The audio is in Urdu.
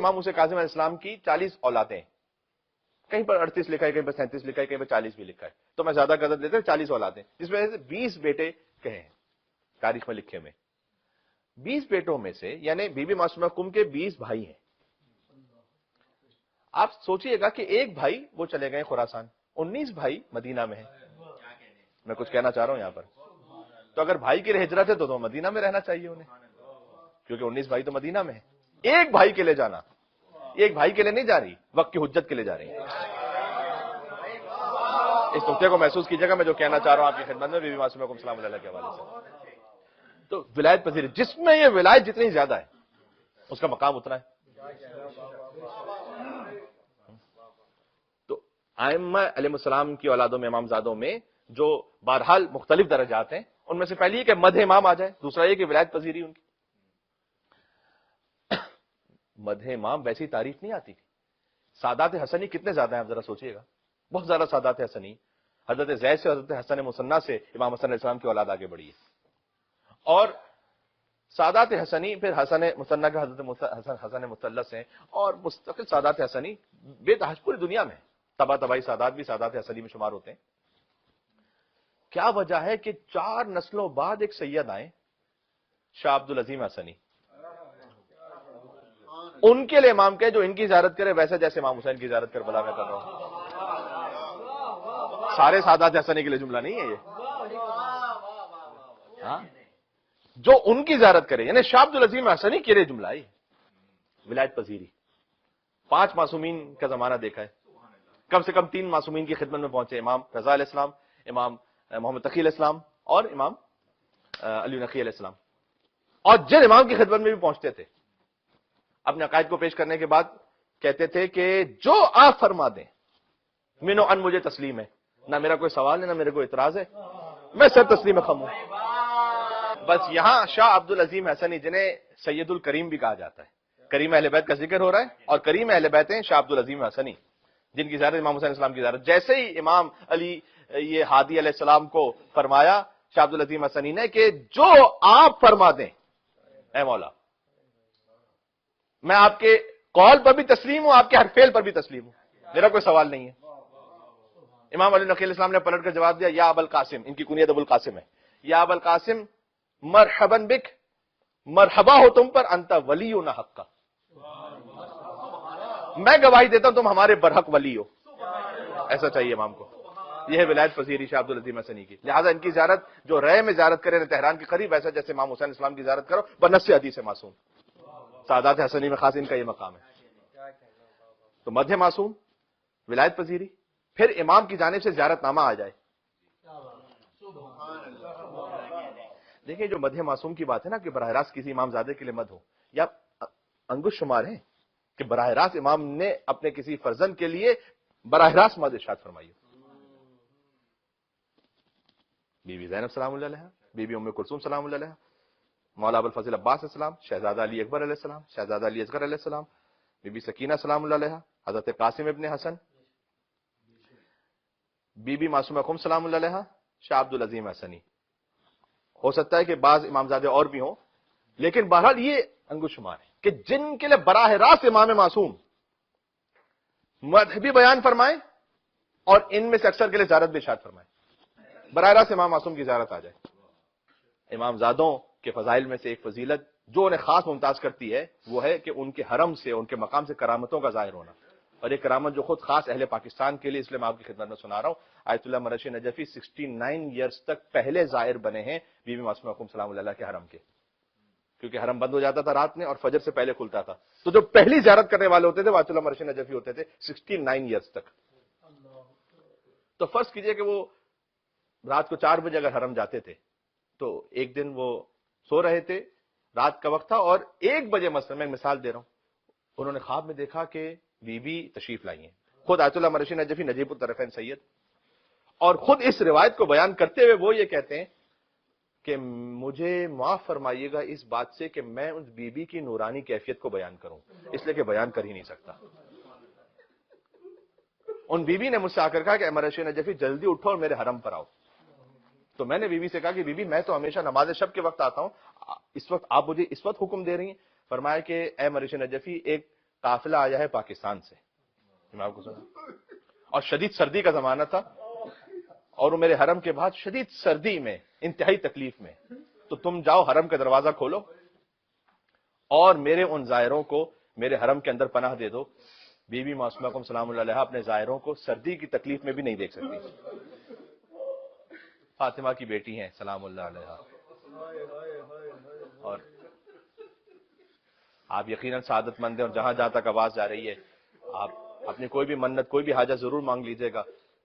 امام موسیٰ کاظم علیہ السلام کی 40 اولادیں ہیں، کہیں پر 38 لکھا ہے، کہیں پر 37 لکھا ہے، کہیں پر 40 بھی لکھا ہے، تو میں زیادہ قدر لیتے ہیں 40 اولادیں، جس میں سے 20 بیٹے کہے ہیں تاریخ میں لکھے میں. 20 بیٹوں میں سے یعنی بی بی معصومہ کم کے 20 بھائی ہیں. آپ سوچئے گا کہ ایک بھائی وہ چلے گئے خراسان، 19 بھائی مدینہ میں ہیں. میں کچھ کہنا چاہ رہا ہوں یہاں پر، تو اگر بھائی کے لیے ہجرت ہے تو مدینہ میں رہنا چاہیے انہیں، کیونکہ 19 بھائی تو مدینہ میں ہیں. ایک بھائی کے لیے جانا، ایک بھائی کے لیے نہیں جا رہی، وقت کی حجت کے لیے جا رہی ہیں. اس نقطے کو محسوس کیجیے گا میں جو کہنا چاہ رہا ہوں آپ کی خدمت میں بی بی معصومہ کو سلام اللہ کے حوالے سے. تو ولایت پذیر جس میں یہ ولایت جتنی زیادہ ہے اس کا مقام اتنا ہے. تو ائمہ علیہ السلام کی اولادوں میں، امام زادوں میں جو بہرحال مختلف درجات ہیں، ان میں سے پہلی یہ کہ مدح امام آ جائے، دوسرا یہ کہ ولایت پذیری ان کی. مدح امام ویسی تعریف نہیں آتی. سادات حسنی کتنے زیادہ ہیں آپ ذرا سوچئے گا، بہت زیادہ سادات حسنی. حضرت زید سے حضرت حسن مصنع سے امام حسن علیہ السلام کی اولاد آگے بڑھی ہے. اور سادات حسنی پھر حسن مصنع کا حضرت حسن مثلث ہیں، اور مستقل سادات حسنی بے تحاشا پوری دنیا میں تبا تبائی سادات بھی سادات حسنی میں شمار ہوتے ہیں. کیا وجہ ہے کہ 4 نسلوں بعد ایک سید آئے شاہ عبد العظیم حسنی، ان کے لیے امام کہے جو ان کی زیارت کرے ویسے جیسے امام حسین کی زیارت کربلا میں کر رہا ہوں. سارے سادات حسنی کے لیے جملہ نہیں ہے یہ. ہاں جو ان کی زیارت کرے یعنی شاہ عبد العظیم حسنی کے لیے جملہ ہے. ولایت پذیری 5 معصومین کا زمانہ دیکھا ہے، کم سے کم 3 معصومین کی خدمت میں پہنچے، امام رضا علیہ السلام، امام محمد تقی علیہ السلام اور امام علی نقی علیہ السلام. اور جن امام کی خدمت میں بھی پہنچتے تھے اپنے عقائد کو پیش کرنے کے بعد کہتے تھے کہ جو آپ فرما دیں من و ان مجھے تسلیم ہے، نہ میرا کوئی سوال ہے نہ میرے کوئی اعتراض ہے، میں سب تسلیم خم ہوں. بس یہاں شاہ عبد العظیم حسنی جنہیں سید الکریم بھی کہا جاتا ہے، کریم اہل بیت کا ذکر ہو رہا ہے، اور کریم اہل بیت ہیں شاہ عبد العظیم حسنی جن کی زیارت امام حسین علیہ السلام کی زیارت. جیسے ہی امام علی یہ ہادی علیہ السلام کو فرمایا شاہ عبد العظیم حسنی نے کہ جو آپ فرما دیں اے مولا، میں آپ کے قول پر بھی تسلیم ہوں، آپ کے ہر فعل پر بھی تسلیم ہوں، میرا کوئی سوال نہیں ہے. امام علی نقی علیہ السلام نے پلٹ کر جواب دیا یا ابو القاسم، ان کی کنیت ابو القاسم ہے، یا ابو القاسم مرحبا بک، مرحبا ہو تم پر، انت ولی نہ حق کا، میں گواہی دیتا ہوں تم ہمارے برحق ولی ہو. ایسا چاہیے امام کو. یہ ہے ولایت پذیری شاہ عبد العظیم حسنی کی. لہذا ان کی زیارت جو رے میں زیارت کرے تہران کے قریب، ایسا جیسے امام حسین اسلام کی زیارت کرو بنص حدیث معصوم. سادات حسنی میں خاص ان کا یہ مقام ہے. تو مدح معصوم، ولایت پذیری، پھر امام کی جانب سے زیارت نامہ آ جائے. دیکھیں جو مدح معصوم کی بات ہے نا کہ براہ راست کسی امام زادے کے لیے مدح ہو، یا انگوش شمار ہے کہ براہ راست امام نے اپنے کسی فرزند کے لیے براہ راست مدح ارشاد فرمائی. بی بی زینب سلام اللہ علیہا، بی بی ام کلثوم سلام اللہ علیہا، مولا ابو الفضل عباس علیہ السلام، شہزادہ علی اکبر علیہ السلام، شہزادہ علی اصغر علیہ السلام، بی بی سکینہ سلام اللہ علیہا، حضرت قاسم ابن حسن، بی بی معصومہ خم سلام اللہ علیہا، شاہ عبد العظیم حسنی. ہو سکتا ہے کہ بعض امامزادے اور بھی ہوں، لیکن بہرحال یہ انگوش شمار ہے کہ جن کے لیے براہ راست امام معصوم مذہبی بیان فرمائیں اور ان میں سے اکثر کے لیے زیارت بھی ارشاد فرمائیں. براہ راست امام معصوم کی زیارت آ جائے. امام زادوں کے فضائل میں سے ایک فضیلت جو انہیں خاص ممتاز کرتی ہے وہ ہے کہ ان کے حرم سے، ان کے مقام سے کرامتوں کا ظاہر ہونا. اور ایک کرامت جو خود خاص اہل پاکستان کے لیے، اس لیے میں آپ کی خدمت میں سنا رہا ہوں. آیت اللہ مرشد نجفی 69 ایئرز تک پہلے زائر بنے ہیں بی بی معصومہ خم سلام اللہ کے حرم کے، کیونکہ حرم بند ہو جاتا تھا رات میں اور فجر سے پہلے کھلتا تھا. تو جو پہلی زیارت کرنے والے ہوتے تھے وہ آیت اللہ مرشد نجفی ہوتے تھے 69 ایئرز تک. تو فرض کیجئے کہ وہ رات کو 4 بجے اگر حرم جاتے تھے تو ایک دن وہ سو رہے تھے، رات کا وقت تھا، اور 1 بجے مثلا میں مثال دے رہا ہوں، انہوں نے خواب میں دیکھا کہ بی بی تشریف لائی ہیں، خود آیت اللہ مرشد نجفی نجیب الطرفین سید، اور خود اس روایت کو بیان کرتے ہوئے وہ یہ کہتے ہیں کہ مجھے معاف فرمائیے گا اس بات سے کہ میں اس بی بی کی نورانی کیفیت کو بیان کروں، اس لیے کہ بیان کر ہی نہیں سکتا. ان بی بی نے مجھ سے آ کر کہا کہ مرشد نجفی جلدی اٹھو اور میرے حرم پر آؤ. تو میں نے بی بی سے کہا کہ بی بی میں تو ہمیشہ نماز شب کے وقت آتا ہوں، اس وقت آپ مجھے اس وقت حکم دے رہی ہیں؟ فرمایا کہ اے مرشد نجفی ایک قافلہ آیا ہے پاکستان سے، میں آپ کو سنا، اور شدید سردی کا زمانہ تھا، اور وہ میرے حرم کے بعد شدید سردی میں انتہائی تکلیف میں، تو تم جاؤ حرم کا دروازہ کھولو اور میرے ان زائروں کو میرے حرم کے اندر پناہ دے دو۔ بی بی معصومہ کو سلام اللہ علیہا اپنے زائروں کو سردی کی تکلیف میں بھی نہیں دیکھ سکتی، فاطمہ کی بیٹی ہیں سلام اللہ علیہا، اور آپ یقیناً سعادت مند ہیں، اور جہاں جہاں تک آواز جا رہی ہے آپ اپنی کوئی بھی منت، کوئی بھی حاجت ضرور مانگ لیجیے گا،